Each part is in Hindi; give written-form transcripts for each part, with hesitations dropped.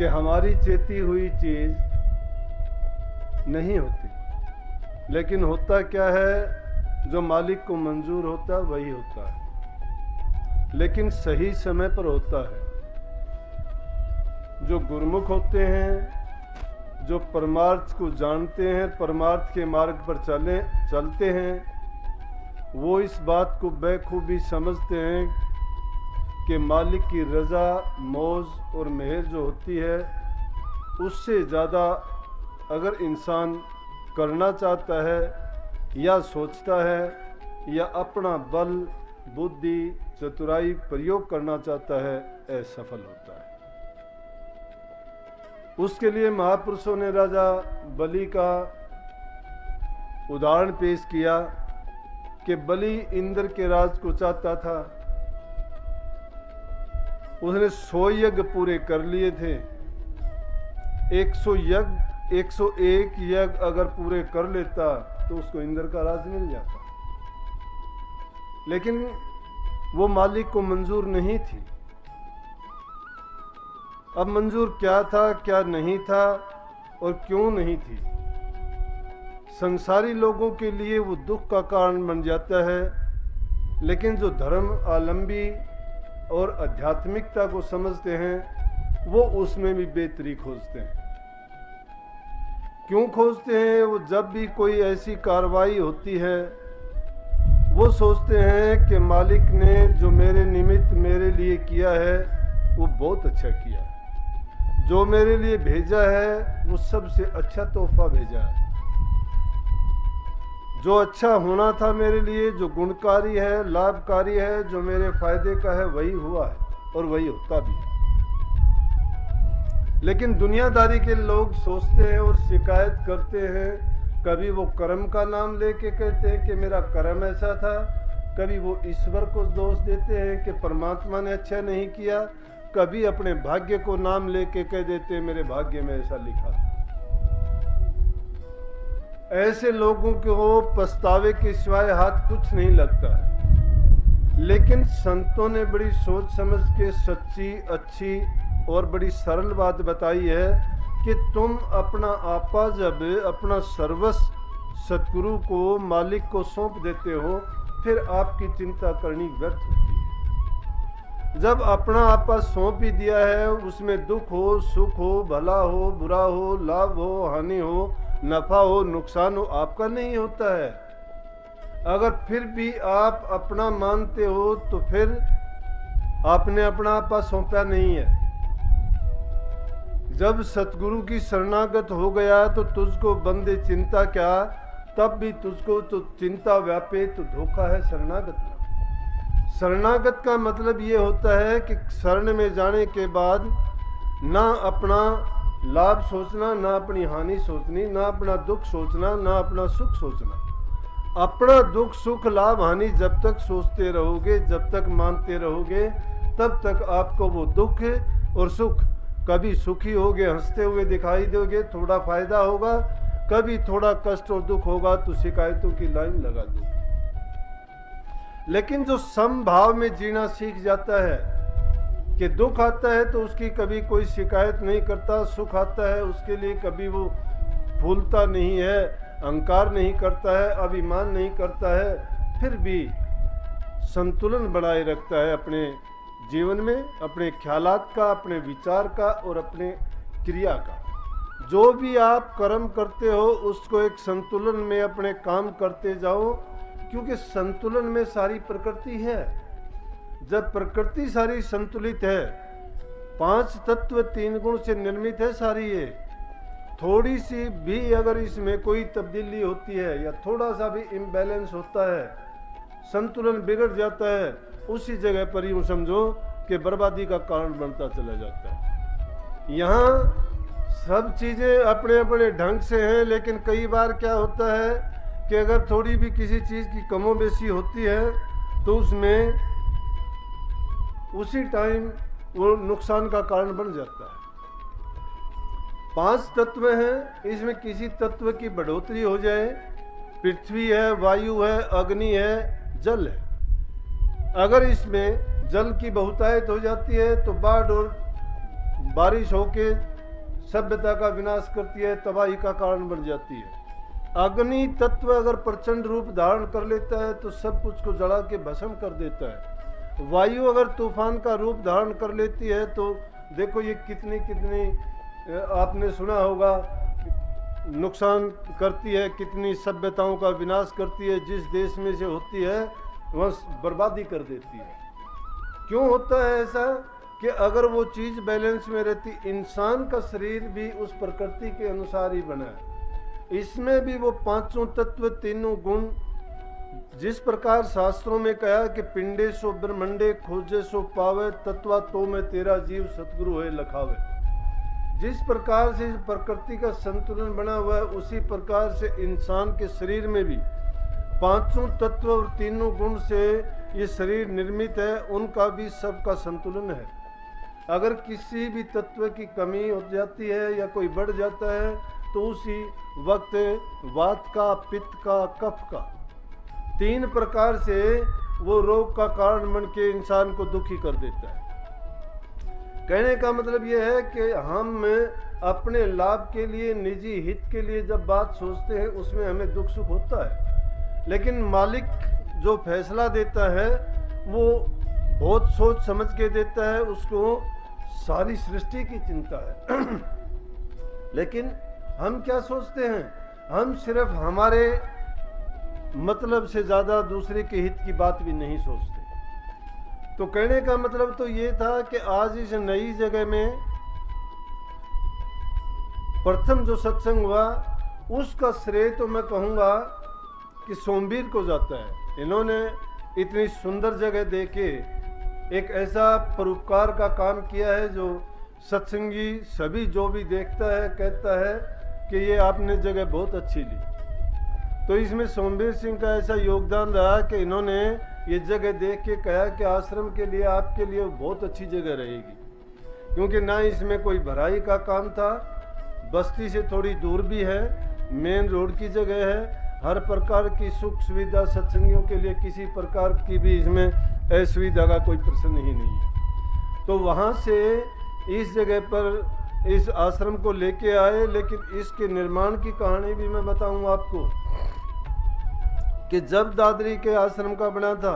कि हमारी चेती हुई चीज नहीं होती, लेकिन होता क्या है, जो मालिक को मंजूर होता है वही होता है, लेकिन सही समय पर होता है। जो गुरमुख होते हैं, जो परमार्थ को जानते हैं, परमार्थ के मार्ग पर चलते हैं, वो इस बात को बेखूबी समझते हैं कि मालिक की रज़ा, मौज और मेहर जो होती है, उससे ज़्यादा अगर इंसान करना चाहता है या सोचता है या अपना बल, बुद्धि, चतुराई प्रयोग करना चाहता है, असफल होता है। उसके लिए महापुरुषों ने राजा बलि का उदाहरण पेश किया कि बलि इंद्र के राज को चाहता था। उसने 100 यज्ञ पूरे कर लिए थे। 101 यज्ञ अगर पूरे कर लेता तो उसको इंद्र का राज मिल जाता, लेकिन वो मालिक को मंजूर नहीं थी। अब मंजूर क्या था, क्या नहीं था और क्यों नहीं थी, संसारी लोगों के लिए वो दुख का कारण बन जाता है, लेकिन जो धर्म आलंबी और आध्यात्मिकता को समझते हैं वो उसमें भी बेहतरी खोजते हैं। क्यों खोजते हैं? वो जब भी कोई ऐसी कार्रवाई होती है, वो सोचते हैं कि मालिक ने जो मेरे निमित्त मेरे लिए किया है वो बहुत अच्छा किया है, जो मेरे लिए भेजा है वो सबसे अच्छा तोहफा भेजा है, जो अच्छा होना था मेरे लिए, जो गुणकारी है, लाभकारी है, जो मेरे फायदे का है, वही हुआ है और वही होता भी है। लेकिन दुनियादारी के लोग सोचते हैं और शिकायत करते हैं, कभी वो कर्म का नाम लेके कहते हैं कि मेरा कर्म ऐसा था, कभी वो ईश्वर को दोष देते हैं कि परमात्मा ने अच्छा नहीं किया, कभी अपने भाग्य को नाम लेके कह देते हैं मेरे भाग्य में ऐसा लिखा था। ऐसे लोगों को पछतावे के सिवाय हाथ कुछ नहीं लगता है। लेकिन संतों ने बड़ी सोच समझ के सच्ची, अच्छी और बड़ी सरल बात बताई है कि तुम अपना आपा जब अपना सर्वस्व सतगुरु को, मालिक को सौंप देते हो, फिर आपकी चिंता करनी व्यर्थ होती है। जब अपना आपा सौंप ही दिया है, उसमें दुख हो, सुख हो, भला हो, बुरा हो, लाभ हो, हानि हो, नफा हो, नुकसान हो, आपका नहीं होता है। अगर फिर भी आप अपना मानते हो तो फिर आपने अपना आपा सौंपा नहीं है। जब सतगुरु की शरणागत हो गया तो तुझको बंदे चिंता क्या, तब भी तुझको तो चिंता व्यापे तो धोखा है शरणागत में। शरणागत का मतलब ये होता है कि शरण में जाने के बाद ना अपना लाभ सोचना, ना अपनी हानि सोचनी, ना अपना दुख सोचना, ना अपना सुख सोचना। अपना दुख, सुख, लाभ, हानि जब तक सोचते रहोगे, जब तक मानते रहोगे, तब तक आपको वो दुख और सुख, कभी सुखी होगे, हंसते हुए दिखाई दोगे, थोड़ा फायदा होगा, कभी थोड़ा कष्ट और दुख होगा तो शिकायतों की लाइन लगा दोगे। लेकिन जो समभाव में जीना सीख जाता है कि दुख आता है तो उसकी कभी कोई शिकायत नहीं करता, सुख आता है उसके लिए कभी वो फूलता नहीं है, अहंकार नहीं करता है, अभिमान नहीं करता है, फिर भी संतुलन बनाए रखता है अपने जीवन में, अपने ख्यालात का, अपने विचार का और अपने क्रिया का। जो भी आप कर्म करते हो उसको एक संतुलन में अपने काम करते जाओ, क्योंकि संतुलन में सारी प्रकृति है। जब प्रकृति सारी संतुलित है, 5 तत्व 3 गुण से निर्मित है सारी ये, थोड़ी सी भी अगर इसमें कोई तब्दीली होती है या थोड़ा सा भी इम्बैलेंस होता है, संतुलन बिगड़ जाता है, उसी जगह पर यूं समझो कि बर्बादी का कारण बनता चला जाता है। यहाँ सब चीज़ें अपने अपने ढंग से हैं, लेकिन कई बार क्या होता है कि अगर थोड़ी भी किसी चीज़ की कमो बेशी होती है तो उसमें उसी टाइम वो नुकसान का कारण बन जाता है। 5 तत्व हैं, इसमें किसी तत्व की बढ़ोतरी हो जाए, पृथ्वी है, वायु है, अग्नि है, जल है, अगर इसमें जल की बहुतायत हो जाती है तो बाढ़ और बारिश होके सभ्यता का विनाश करती है, तबाही का कारण बन जाती है। अग्नि तत्व अगर प्रचंड रूप धारण कर लेता है तो सब कुछ को जला के भस्म कर देता है। वायु अगर तूफान का रूप धारण कर लेती है तो देखो ये कितनी कितनी आपने सुना होगा नुकसान करती है, कितनी सभ्यताओं का विनाश करती है। जिस देश में से होती है वह बर्बादी कर देती है। क्यों होता है ऐसा कि अगर वो चीज़ बैलेंस में रहती, इंसान का शरीर भी उस प्रकृति के अनुसार ही बना है। इसमें भी वो पांचों तत्व, तीनों गुण, जिस प्रकार शास्त्रों में कहा कि पिंडे सो ब्रह्मंडे खोजे सो पावे, तत्वा तो में तेरा जीव सतगुरु है लखावे। जिस प्रकार से प्रकृति का संतुलन बना हुआ है उसी प्रकार से इंसान के शरीर में भी पांचों तत्व और तीनों गुण से ये शरीर निर्मित है, उनका भी सबका संतुलन है। अगर किसी भी तत्व की कमी हो जाती है या कोई बढ़ जाता है तो उसी वक्त वात का, पित्त का, कफ का, तीन प्रकार से वो रोग का कारण बन के इंसान को दुखी कर देता है। कहने का मतलब ये है कि हम अपने लाभ के लिए, निजी हित के लिए जब बात सोचते हैं उसमें हमें दुख सुख होता है, लेकिन मालिक जो फैसला देता है वो बहुत सोच समझ के देता है, उसको सारी सृष्टि की चिंता है। लेकिन हम क्या सोचते हैं, हम सिर्फ हमारे मतलब से ज़्यादा दूसरे के हित की बात भी नहीं सोचते। तो कहने का मतलब तो ये था कि आज इस नई जगह में प्रथम जो सत्संग हुआ उसका श्रेय तो मैं कहूँगा कि सोमवीर को जाता है। इन्होंने इतनी सुंदर जगह देके एक ऐसा परोपकार का काम किया है जो सत्संगी सभी जो भी देखता है कहता है कि ये आपने जगह बहुत अच्छी ली। तो इसमें सोमवीर सिंह का ऐसा योगदान रहा कि इन्होंने ये जगह देख के कहा कि आश्रम के लिए, आपके लिए बहुत अच्छी जगह रहेगी, क्योंकि ना इसमें कोई भराई का काम था, बस्ती से थोड़ी दूर भी है, मेन रोड की जगह है, हर प्रकार की सुख सुविधा सत्संगियों के लिए, किसी प्रकार की भी इसमें असुविधा का कोई प्रश्न ही नहीं है। तो वहाँ से इस जगह पर इस आश्रम को लेके आए। लेकिन इसके निर्माण की कहानी भी मैं बताऊं आपको कि जब दादरी के आश्रम का बना था,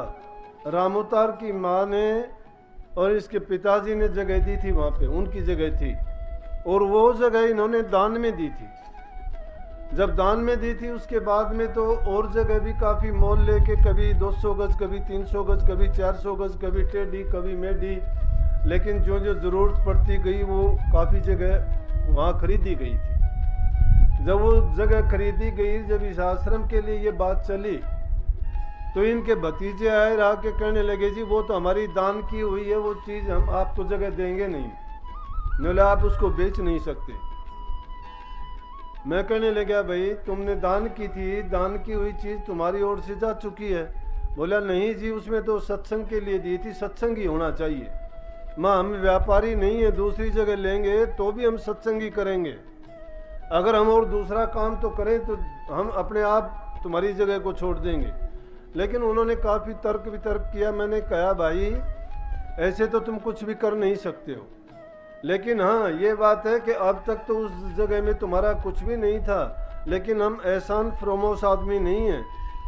रामोतार की माँ ने और इसके पिताजी ने जगह दी थी, वहाँ पे उनकी जगह थी, और वो जगह इन्होंने दान में दी थी। जब दान में दी थी उसके बाद में तो और जगह भी काफ़ी मोल लेके, कभी 200 गज, कभी 300 गज, कभी 400 गज, कभी टेढ़ी, कभी मेढ़ी, लेकिन जो जो ज़रूरत पड़ती गई वो काफ़ी जगह वहाँ खरीदी गई थी। जब वो जगह खरीदी गई, जब इस आश्रम के लिए ये बात चली तो इनके भतीजे आए रहा के कहने लगे जी वो तो हमारी दान की हुई है, वो चीज़ हम आपको जगह देंगे नहीं, बोले आप उसको बेच नहीं सकते। मैं कहने लगा भाई तुमने दान की थी, दान की हुई चीज़ तुम्हारी ओर से जा चुकी है। बोला नहीं जी उसमें तो सत्संग के लिए दी थी, सत्संग ही होना चाहिए। माँ हम व्यापारी नहीं है, दूसरी जगह लेंगे तो भी हम सत्संगी करेंगे, अगर हम और दूसरा काम तो करें तो हम अपने आप तुम्हारी जगह को छोड़ देंगे। लेकिन उन्होंने काफ़ी तर्क वितर्क किया। मैंने कहा भाई ऐसे तो तुम कुछ भी कर नहीं सकते हो, लेकिन हाँ ये बात है कि अब तक तो उस जगह में तुम्हारा कुछ भी नहीं था, लेकिन हम एहसान फरोमोश आदमी नहीं हैं।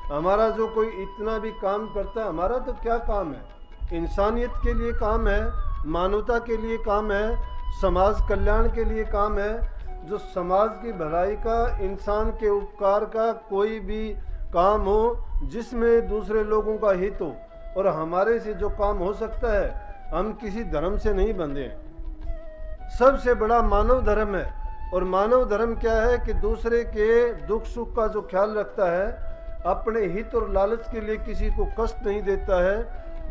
हमारा जो कोई इतना भी काम करता है, हमारा तो क्या काम है, इंसानियत के लिए काम है, मानवता के लिए काम है, समाज कल्याण के लिए काम है। जो समाज की भलाई का, इंसान के उपकार का कोई भी काम हो जिसमें दूसरे लोगों का हित हो, और हमारे से जो काम हो सकता है, हम किसी धर्म से नहीं बंधे हैं। सबसे बड़ा मानव धर्म है, और मानव धर्म क्या है कि दूसरे के दुख सुख का जो ख्याल रखता है, अपने हित और लालच के लिए किसी को कष्ट नहीं देता है,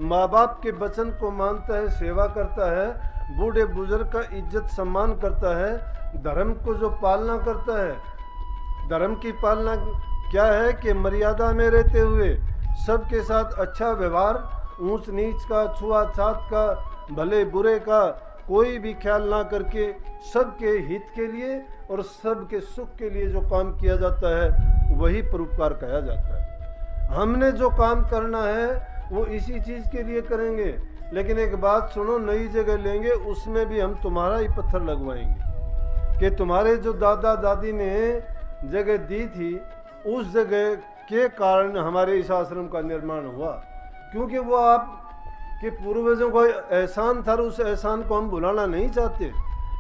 माँ बाप के वचन को मानता है, सेवा करता है, बूढ़े बुजुर्ग का इज्जत सम्मान करता है, धर्म को जो पालना करता है। धर्म की पालना क्या है कि मर्यादा में रहते हुए सबके साथ अच्छा व्यवहार, ऊंच नीच का, छुआछात का, भले बुरे का कोई भी ख्याल ना करके सबके हित के लिए और सबके सुख के लिए जो काम किया जाता है वही परोपकार कहा जाता है। हमने जो काम करना है वो इसी चीज़ के लिए करेंगे। लेकिन एक बात सुनो, नई जगह लेंगे उसमें भी हम तुम्हारा ही पत्थर लगवाएंगे। कि तुम्हारे जो दादा दादी ने जगह दी थी उस जगह के कारण हमारे इस आश्रम का निर्माण हुआ, क्योंकि वो आप कि पूर्वजों का एहसान था, उस एहसान को हम भुलाना नहीं चाहते।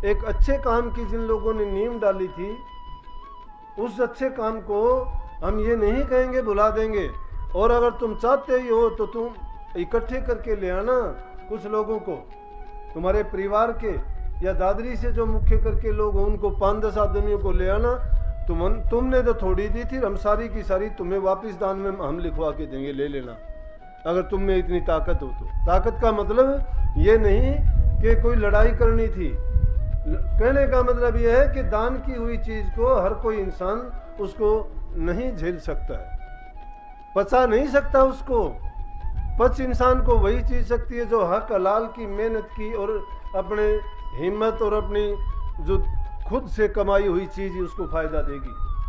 एक अच्छे काम की जिन लोगों ने नींव डाली थी, उस अच्छे काम को हम ये नहीं कहेंगे भुला देंगे। और अगर तुम चाहते ही हो तो तुम इकट्ठे करके ले आना कुछ लोगों को, तुम्हारे परिवार के या दादरी से जो मुख्य करके लोग हों उनको 5-10 आदमियों को ले आना। तुमने तो थोड़ी दी थी, हम सारी की सारी तुम्हें वापस दान में हम लिखवा के देंगे, ले लेना अगर तुम में इतनी ताकत हो तो। ताकत का मतलब ये नहीं कि कोई लड़ाई करनी थी, कहने का मतलब यह है कि दान की हुई चीज को हर कोई इंसान उसको नहीं झेल सकता है, पचा नहीं सकता उसको। पच इंसान को वही चीज सकती है जो हक हलाल की मेहनत की और अपने हिम्मत और अपनी जो खुद से कमाई हुई चीज उसको फायदा देगी।